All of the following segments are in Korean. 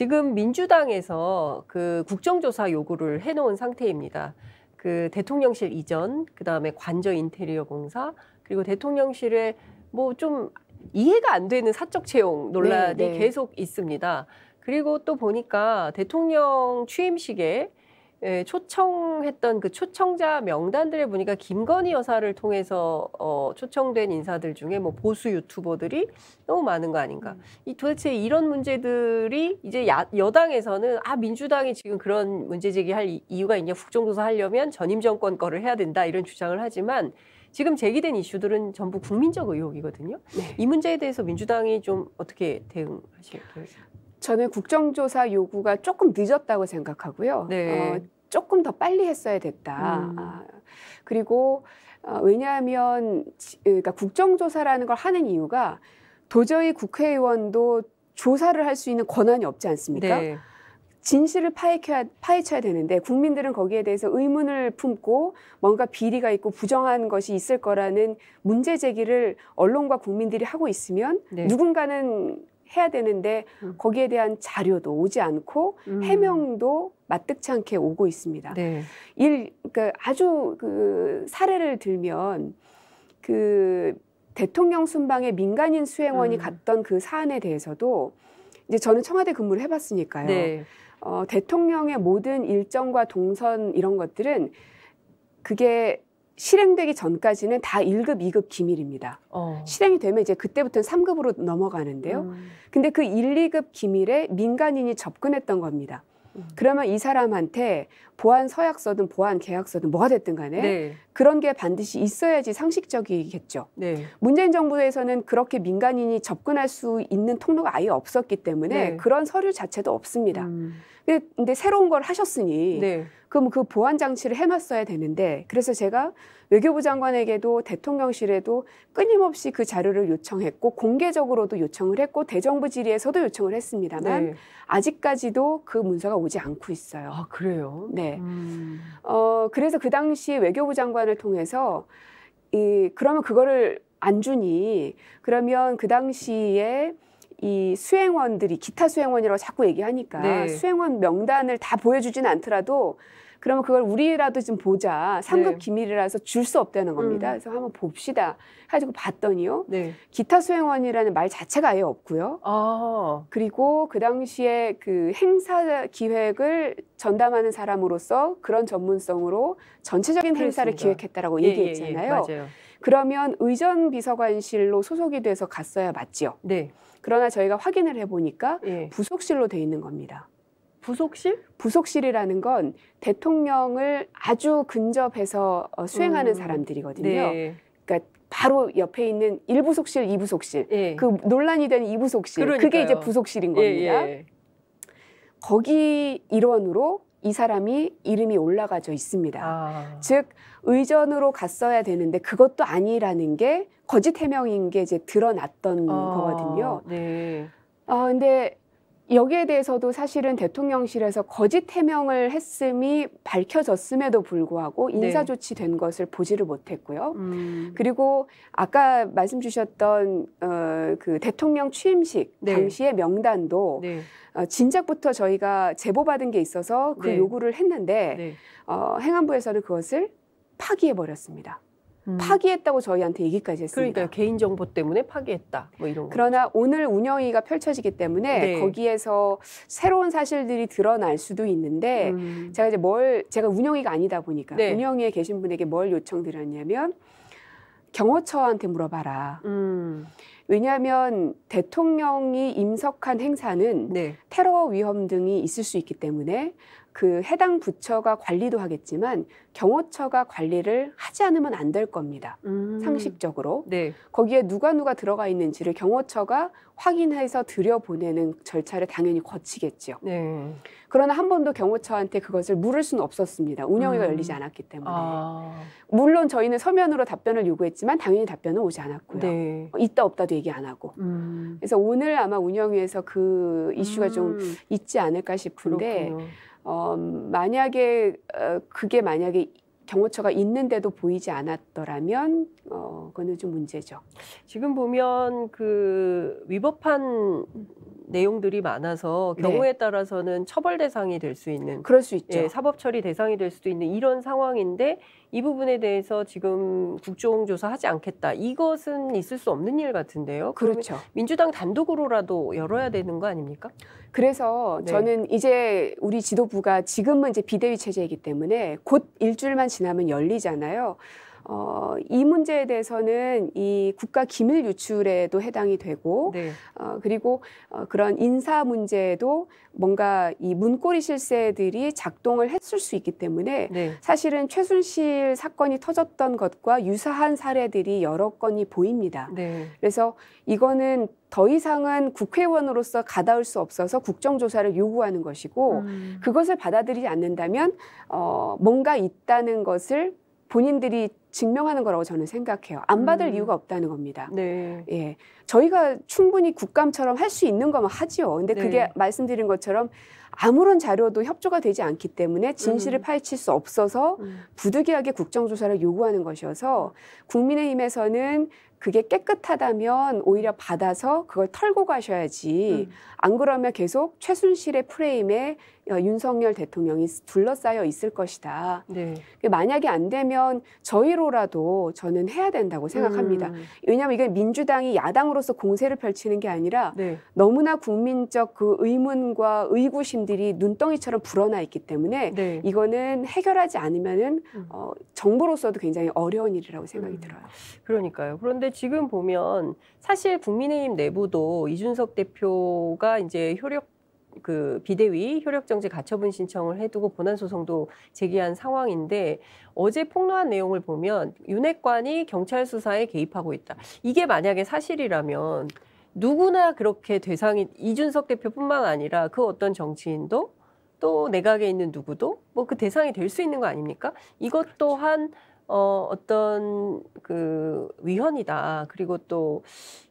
지금 민주당에서 그 국정조사 요구를 해놓은 상태입니다. 그 대통령실 이전, 그 다음에 관저 인테리어 공사, 그리고 대통령실에 뭐 좀 이해가 안 되는 사적 채용 논란이 네. 계속 있습니다. 그리고 또 보니까 대통령 취임식에 초청했던 그 초청자 명단들을 보니까 김건희 여사를 통해서 초청된 인사들 중에 뭐 보수 유튜버들이 너무 많은 거 아닌가. 이 도대체 이런 문제들이 이제 여당에서는 민주당이 지금 그런 문제 제기할 이유가 있냐, 국정조사 하려면 전임 정권 거를 해야 된다 이런 주장을 하지만 지금 제기된 이슈들은 전부 국민적 의혹이거든요. 네. 이 문제에 대해서 민주당이 좀 어떻게 대응하실 계획이세요? 저는 국정조사 요구가 조금 늦었다고 생각하고요. 네. 조금 더 빨리 했어야 됐다. 그리고 왜냐하면 그러니까 국정조사라는 걸 하는 이유가 도저히 국회의원도 조사를 할 수 있는 권한이 없지 않습니까? 네. 진실을 파헤쳐야 되는데 국민들은 거기에 대해서 의문을 품고 뭔가 비리가 있고 부정한 것이 있을 거라는 문제 제기를 언론과 국민들이 하고 있으면 네. 누군가는 해야 되는데 거기에 대한 자료도 오지 않고 해명도 마뜩치 않게 오고 있습니다. 네. 그러니까 아주 그 사례를 들면 그 대통령 순방에 민간인 수행원이 갔던 그 사안에 대해서도 이제 저는 청와대 근무를 해봤으니까요. 네. 대통령의 모든 일정과 동선 이런 것들은 그게 실행되기 전까지는 다 1급, 2급 기밀입니다. 실행이 되면 이제 그때부터는 3급으로 넘어가는데요. 근데 그 1, 2급 기밀에 민간인이 접근했던 겁니다. 그러면 이 사람한테 보안 서약서든 보안 계약서든 뭐가 됐든 간에 네. 그런 게 반드시 있어야지 상식적이겠죠. 네. 문재인 정부에서는 그렇게 민간인이 접근할 수 있는 통로가 아예 없었기 때문에 네. 그런 서류 자체도 없습니다. 근데 새로운 걸 하셨으니 네. 그럼 그 보안 장치를 해놨어야 되는데 그래서 제가 외교부 장관에게도 대통령실에도 끊임없이 그 자료를 요청했고 공개적으로도 요청을 했고 대정부 질의에서도 요청을 했습니다만 네. 아직까지도 그 문서가 오지 않고 있어요. 아, 그래요? 네. 그래서 그 당시 외교부 장관을 통해서 그러면 그거를 안 주니 그러면 그 당시에 이 수행원들이 기타 수행원이라고 자꾸 얘기하니까 네. 수행원 명단을 다 보여주진 않더라도 그러면 그걸 우리라도 좀 보자. 3급 네. 기밀이라서 줄 수 없다는 겁니다. 그래서 한번 봅시다. 해가지고 봤더니요. 네. 기타 수행원이라는 말 자체가 아예 없고요. 그리고 그 당시에 그 행사 기획을 전담하는 사람으로서 그런 전문성으로 전체적인 행사를 기획했다라고 얘기했잖아요. 맞아요. 그러면 의전 비서관실로 소속이 돼서 갔어야 맞지요. 네. 그러나 저희가 확인을 해보니까 예. 부속실로 돼 있는 겁니다. 부속실? 부속실이라는 건 대통령을 아주 근접해서 수행하는 사람들이거든요. 네. 그러니까 바로 옆에 있는 1부속실, 2부속실. 예. 그 논란이 되는 2부속실. 그게 이제 부속실인 겁니다. 예. 거기 일원으로 이 사람이 이름이 올라가져 있습니다. 즉 의전으로 갔어야 되는데 그것도 아니라는 게 거짓 해명인 게 이제 드러났던 거거든요. 네. 근데 여기에 대해서도 사실은 대통령실에서 거짓 해명을 했음이 밝혀졌음에도 불구하고 인사조치된 것을 보지를 못했고요. 그리고 아까 말씀 주셨던 그 대통령 취임식 당시의 명단도 진작부터 저희가 제보받은 게 있어서 그 요구를 했는데 행안부에서는 그것을 파기해버렸습니다. 파기했다고 저희한테 얘기까지 했습니다. 그러니까 개인정보 때문에 파기했다. 뭐 이런 거. 그러나 오늘 운영위가 펼쳐지기 때문에 거기에서 새로운 사실들이 드러날 수도 있는데 제가 이제 제가 운영위가 아니다 보니까 운영위에 계신 분에게 뭘 요청드렸냐면 경호처한테 물어봐라. 왜냐하면 대통령이 임석한 행사는 테러 위험 등이 있을 수 있기 때문에 그 해당 부처가 관리도 하겠지만 경호처가 관리를 하지 않으면 안 될 겁니다. 상식적으로. 거기에 누가 들어가 있는지를 경호처가 확인해서 들여보내는 절차를 당연히 거치겠죠. 그러나 한 번도 경호처한테 그것을 물을 수는 없었습니다. 운영위가 열리지 않았기 때문에. 물론 저희는 서면으로 답변을 요구했지만 당연히 답변은 오지 않았고요. 있다 없다도 얘기 안 하고. 그래서 오늘 아마 운영위에서 그 이슈가 좀 있지 않을까 싶은데 만약에 그게 만약에 경호처가 있는데도 보이지 않았더라면 그거는 좀 문제죠. 지금 보면 그 위법한 내용들이 많아서 경우에 따라서는 처벌 대상이 될 수 있는 그럴 수 있죠. 예, 사법 처리 대상이 될 수도 있는 이런 상황인데 이 부분에 대해서 지금 국정조사하지 않겠다. 이것은 있을 수 없는 일 같은데요. 그렇죠. 민주당 단독으로라도 열어야 되는 거 아닙니까? 그래서 저는 이제 우리 지도부가 지금은 이제 비대위 체제이기 때문에 곧 일주일만 지나면 열리잖아요. 이 문제에 대해서는 이 국가 기밀 유출에도 해당이 되고, 그리고 그런 인사 문제에도 뭔가 이 문고리 실세들이 작동을 했을 수 있기 때문에 사실은 최순실 사건이 터졌던 것과 유사한 사례들이 여러 건이 보입니다. 그래서 이거는 더 이상은 국회의원으로서 가다울 수 없어서 국정조사를 요구하는 것이고 그것을 받아들이지 않는다면 뭔가 있다는 것을 본인들이 증명하는 거라고 저는 생각해요. 안 받을 이유가 없다는 겁니다. 예, 저희가 충분히 국감처럼 할 수 있는 거면 하지요. 근데 그게 말씀드린 것처럼 아무런 자료도 협조가 되지 않기 때문에 진실을 파헤칠 수 없어서 부득이하게 국정조사를 요구하는 것이어서 국민의힘에서는 그게 깨끗하다면 오히려 받아서 그걸 털고 가셔야지 안 그러면 계속 최순실의 프레임에 윤석열 대통령이 둘러싸여 있을 것이다. 만약에 안 되면 저희로라도 저는 해야 된다고 생각합니다. 왜냐하면 이게 민주당이 야당으로서 공세를 펼치는 게 아니라 너무나 국민적 그 의문과 의구심들이 눈덩이처럼 불어나 있기 때문에 이거는 해결하지 않으면은 정부로서도 굉장히 어려운 일이라고 생각이 들어요. 그러니까요. 그런데 지금 보면 사실 국민의힘 내부도 이준석 대표가 이제 비대위 효력정지 가처분 신청을 해두고 본안소송도 제기한 상황인데 어제 폭로한 내용을 보면 윤핵관이 경찰 수사에 개입하고 있다. 이게 만약에 사실이라면 누구나 그렇게 대상이 이준석 대표뿐만 아니라 그 어떤 정치인도 또 내각에 있는 누구도 뭐 그 대상이 될 수 있는 거 아닙니까? 이것 또한 어떤 그 위헌이다. 그리고 또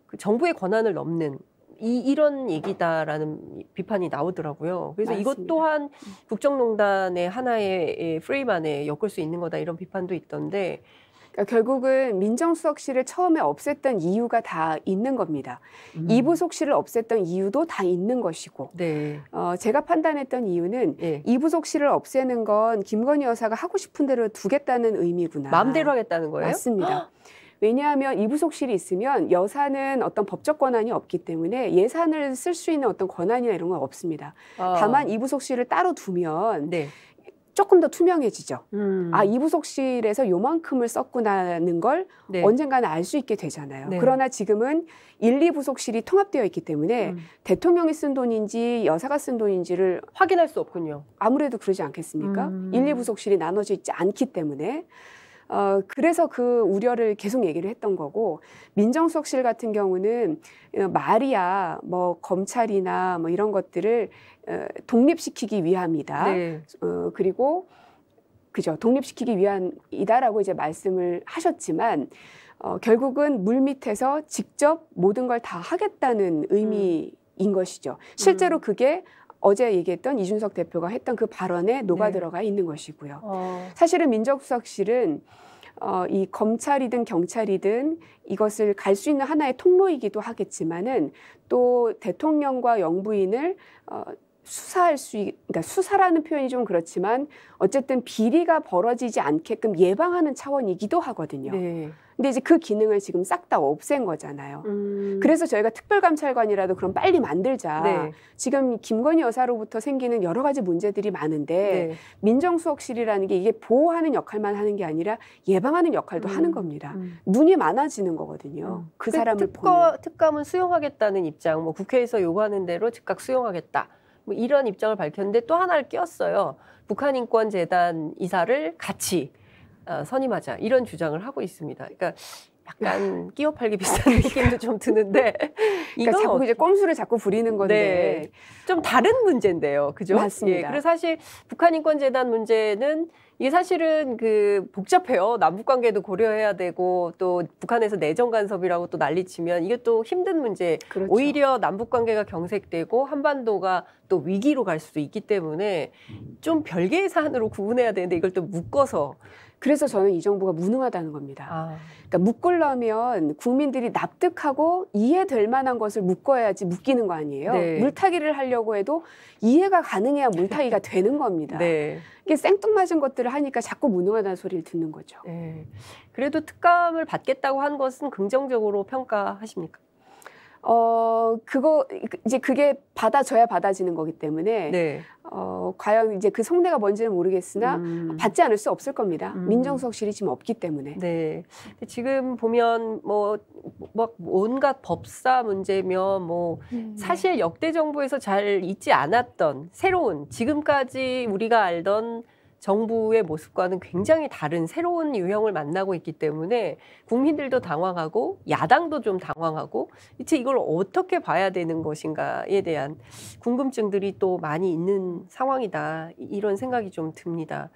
그 정부의 권한을 넘는 이런 얘기다라는 비판이 나오더라고요. 그래서 맞습니다. 이것 또한 국정농단의 하나의 프레임 안에 엮을 수 있는 거다 이런 비판도 있던데 그러니까 결국은 민정수석실을 처음에 없앴던 이유가 다 있는 겁니다. 이부속실을 없앴던 이유도 다 있는 것이고 제가 판단했던 이유는 이부속실을 없애는 건 김건희 여사가 하고 싶은 대로 두겠다는 의미구나. 마음대로 하겠다는 거예요? 맞습니다. 왜냐하면 이부속실이 있으면 여사는 어떤 법적 권한이 없기 때문에 예산을 쓸 수 있는 어떤 권한이나 이런 건 없습니다. 다만 이부속실을 따로 두면 조금 더 투명해지죠. 아, 이부속실에서 요만큼을 썼구나는 걸 언젠가는 알 수 있게 되잖아요. 그러나 지금은 1, 2부속실이 통합되어 있기 때문에 대통령이 쓴 돈인지 여사가 쓴 돈인지를 확인할 수 없군요. 아무래도 그러지 않겠습니까? 1, 2부속실이 나눠져 있지 않기 때문에 그래서 그 우려를 계속 얘기를 했던 거고 민정수석실 같은 경우는 말이야 뭐 검찰이나 뭐 이런 것들을 독립시키기 위함이다. 그리고 그죠 독립시키기 위함이다라고 이제 말씀을 하셨지만 결국은 물밑에서 직접 모든 걸 다 하겠다는 의미인 것이죠. 실제로 그게 어제 얘기했던 이준석 대표가 했던 그 발언에 녹아 들어가 있는 것이고요. 사실은 민정수석실은 이 검찰이든 경찰이든 이것을 갈 수 있는 하나의 통로이기도 하겠지만은 또 대통령과 영부인을 수사할 그러니까 수사라는 표현이 좀 그렇지만 어쨌든 비리가 벌어지지 않게끔 예방하는 차원이기도 하거든요. 근데 이제 그 기능을 지금 싹 다 없앤 거잖아요. 그래서 저희가 특별감찰관이라도 그럼 빨리 만들자. 지금 김건희 여사로부터 생기는 여러 가지 문제들이 많은데 민정수석실이라는 게 이게 보호하는 역할만 하는 게 아니라 예방하는 역할도 하는 겁니다. 눈이 많아지는 거거든요. 그 사람을 보는. 특감은 수용하겠다는 입장, 뭐 국회에서 요구하는 대로 즉각 수용하겠다. 뭐 이런 입장을 밝혔는데 또 하나를 끼웠어요. 북한인권재단 이사를 같이 선임하자 이런 주장을 하고 있습니다. 그러니까 약간 끼워 팔기 비슷한 느낌도 좀 드는데 그러니까 자꾸 이제 꼼수를 자꾸 부리는 건데 좀 다른 문제인데요, 그죠? 맞습니다. 그래서 사실 북한인권재단 문제는 이게 사실은 그 복잡해요. 남북관계도 고려해야 되고 또 북한에서 내정 간섭이라고 또 난리치면 이게 또 힘든 문제. 오히려 남북관계가 경색되고 한반도가 또 위기로 갈 수도 있기 때문에 좀 별개의 사안으로 구분해야 되는데 이걸 또 묶어서. 그래서 저는 이 정부가 무능하다는 겁니다. 그러니까 묶으려면 국민들이 납득하고 이해될 만한 것을 묶어야지 묶이는 거 아니에요. 네. 물타기를 하려고 해도 이해가 가능해야 물타기가 되는 겁니다. 네. 이게 생뚱맞은 것들을 하니까 자꾸 무능하다는 소리를 듣는 거죠. 네. 그래도 특감을 받겠다고 한 것은 긍정적으로 평가하십니까? 이제 그게 받아져야 받아지는 거기 때문에, 네. 과연 이제 그 속내가 뭔지는 모르겠으나, 받지 않을 수 없을 겁니다. 민정수석실이 지금 없기 때문에. 네. 지금 보면 막 온갖 법사 문제면 사실 역대 정부에서 잘 있지 않았던 새로운 지금까지 우리가 알던 정부의 모습과는 굉장히 다른 새로운 유형을 만나고 있기 때문에 국민들도 당황하고 야당도 좀 당황하고 이제 이걸 어떻게 봐야 되는 것인가에 대한 궁금증들이 또 많이 있는 상황이다. 이런 생각이 좀 듭니다.